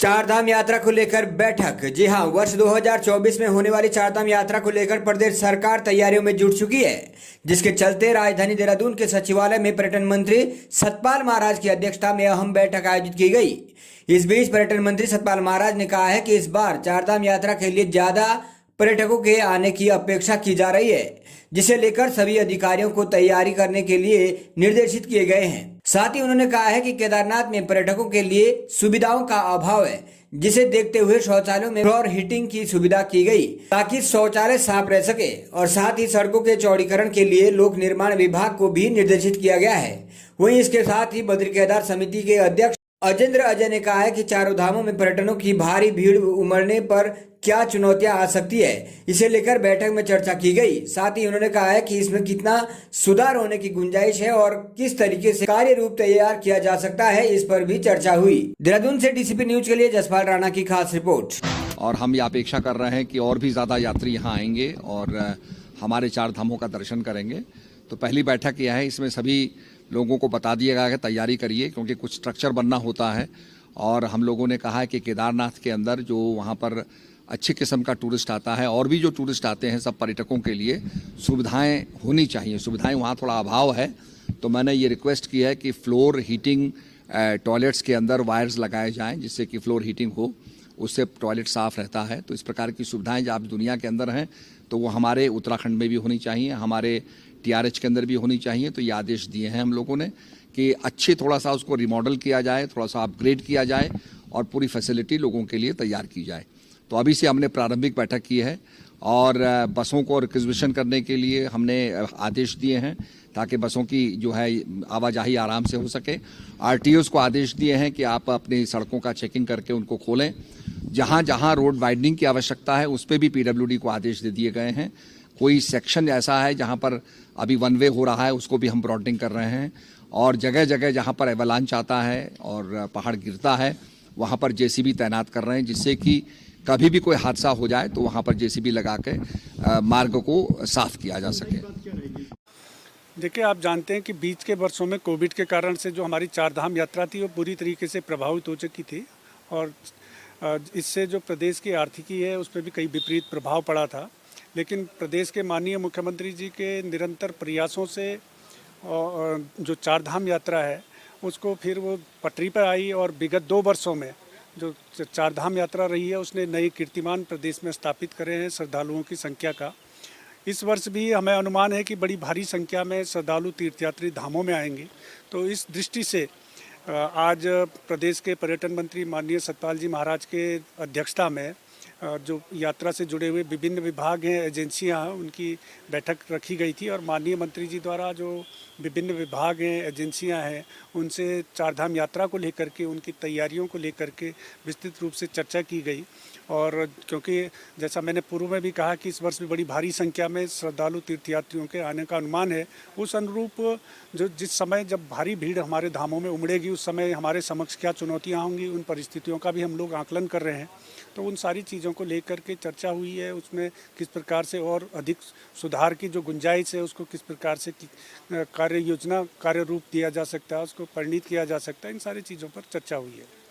चारधाम यात्रा को लेकर बैठक। जी हां, वर्ष 2024 में होने वाली चारधाम यात्रा को लेकर प्रदेश सरकार तैयारियों में जुट चुकी है, जिसके चलते राजधानी देहरादून के सचिवालय में पर्यटन मंत्री सतपाल महाराज की अध्यक्षता में अहम बैठक आयोजित की गई। इस बीच पर्यटन मंत्री सतपाल महाराज ने कहा है कि इस बार चारधाम यात्रा के लिए ज्यादा पर्यटकों के आने की अपेक्षा की जा रही है, जिसे लेकर सभी अधिकारियों को तैयारी करने के लिए निर्देशित किए गए हैं। साथ ही उन्होंने कहा है कि केदारनाथ में पर्यटकों के लिए सुविधाओं का अभाव है, जिसे देखते हुए शौचालयों में फ्लोर हीटिंग की सुविधा की गई ताकि शौचालय साफ रह सके, और साथ ही सड़कों के चौड़ीकरण के लिए लोक निर्माण विभाग को भी निर्देशित किया गया है। वहीं इसके साथ ही बद्री केदार समिति के अध्यक्ष अजेंद्र अजय ने कहा है कि चारों धामों में पर्यटकों की भारी भीड़ उमड़ने पर क्या चुनौतियां आ सकती है, इसे लेकर बैठक में चर्चा की गई। साथ ही उन्होंने कहा है कि इसमें कितना सुधार होने की गुंजाइश है और किस तरीके से कार्य रूप तैयार किया जा सकता है, इस पर भी चर्चा हुई। देहरादून से डीसीपी न्यूज के लिए जसपाल राणा की खास रिपोर्ट। और हम ये अपेक्षा कर रहे हैं कि और भी ज्यादा यात्री यहाँ आएंगे और हमारे चार धामों का दर्शन करेंगे। तो पहली बैठक यह है, इसमें सभी लोगों को बता दिया गया कि तैयारी करिए, क्योंकि कुछ स्ट्रक्चर बनना होता है। और हम लोगों ने कहा है कि केदारनाथ के अंदर जो वहाँ पर अच्छे किस्म का टूरिस्ट आता है और भी जो टूरिस्ट आते हैं, सब पर्यटकों के लिए सुविधाएं होनी चाहिए। सुविधाएं वहाँ थोड़ा अभाव है, तो मैंने ये रिक्वेस्ट की है कि फ्लोर हीटिंग टॉयलेट्स के अंदर वायर्स लगाए जाएं, जिससे कि फ्लोर हीटिंग हो, उससे टॉयलेट साफ रहता है। तो इस प्रकार की सुविधाएं जब दुनिया के अंदर हैं तो वो हमारे उत्तराखंड में भी होनी चाहिए, हमारे टीआरएच के अंदर भी होनी चाहिए। तो ये आदेश दिए हैं हम लोगों ने कि अच्छे थोड़ा सा उसको रिमॉडल किया जाए, थोड़ा सा अपग्रेड किया जाए और पूरी फैसिलिटी लोगों के लिए तैयार की जाए। तो अभी से हमने प्रारंभिक बैठक की है और बसों को रिक्वेजिशन करने के लिए हमने आदेश दिए हैं, ताकि बसों की जो है आवाजाही आराम से हो सके। आरटीओस को आदेश दिए हैं कि आप अपनी सड़कों का चेकिंग करके उनको खोलें। जहां जहां रोड वाइडनिंग की आवश्यकता है, उस पर भी पीडब्ल्यूडी को आदेश दे दिए गए हैं। कोई सेक्शन ऐसा है जहां पर अभी वन वे हो रहा है, उसको भी हम ब्रॉडनिंग कर रहे हैं। और जगह जगह जहां पर एवलांच आता है और पहाड़ गिरता है, वहां पर जेसीबी तैनात कर रहे हैं, जिससे कि कभी भी कोई हादसा हो जाए तो वहां पर जेसीबी लगा के मार्ग को साफ किया जा सके। देखिए, आप जानते हैं कि बीच के वर्षों में कोविड के कारण से जो हमारी चारधाम यात्रा थी वो पूरी तरीके से प्रभावित हो चुकी थी, और इससे जो प्रदेश की आर्थिकी है उस पर भी कई विपरीत प्रभाव पड़ा था। लेकिन प्रदेश के माननीय मुख्यमंत्री जी के निरंतर प्रयासों से जो चारधाम यात्रा है उसको फिर वो पटरी पर आई, और विगत 2 वर्षों में जो चारधाम यात्रा रही है उसने नए कीर्तिमान प्रदेश में स्थापित करे हैं श्रद्धालुओं की संख्या का। इस वर्ष भी हमें अनुमान है कि बड़ी भारी संख्या में श्रद्धालु तीर्थयात्री धामों में आएंगे। तो इस दृष्टि से आज प्रदेश के पर्यटन मंत्री माननीय सतपाल जी महाराज के अध्यक्षता में जो यात्रा से जुड़े हुए विभिन्न विभाग हैं, एजेंसियां हैं, उनकी बैठक रखी गई थी। और माननीय मंत्री जी द्वारा जो विभिन्न विभाग हैं, एजेंसियां हैं, उनसे चारधाम यात्रा को लेकर के, उनकी तैयारियों को लेकर के विस्तृत रूप से चर्चा की गई। और क्योंकि जैसा मैंने पूर्व में भी कहा कि इस वर्ष भी बड़ी भारी संख्या में श्रद्धालु तीर्थयात्रियों के आने का अनुमान है, उस अनुरूप जो जिस समय जब भारी भीड़ हमारे धामों में उमड़ेगी, उस समय हमारे समक्ष क्या चुनौतियां होंगी, उन परिस्थितियों का भी हम लोग आकलन कर रहे हैं। तो उन सारी चीज़ों को लेकर के चर्चा हुई है। उसमें किस प्रकार से और अधिक सुधार की जो गुंजाइश है उसको किस प्रकार से कार्य योजना, कार्य रूप दिया जा सकता है, उसको परिणित किया जा सकता है, इन सारी चीज़ों पर चर्चा हुई है।